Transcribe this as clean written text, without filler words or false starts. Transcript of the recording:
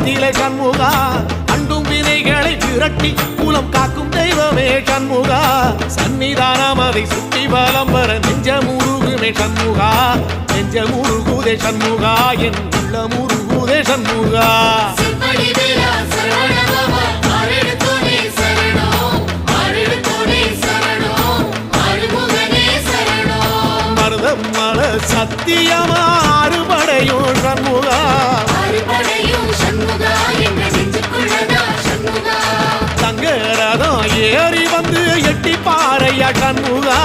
கோலத்திலே சண்முகா அண்டும் வினைகளை விரட்டி குலம் காக்கும் தெய்வமே சண்முகா சன்னிதானம் அதை சுற்றி பலம் வர நெஞ்சமுருகுமே சண்முகா நெஞ்சமுருகுதே சண்முகா என் உள்ள முருகுதே சண்முகா மருதமல சத்தியமா அறுபடையும் சண்முகா தங்கரதம் ஏறி வந்து எட்டி பாறையா சண்முகா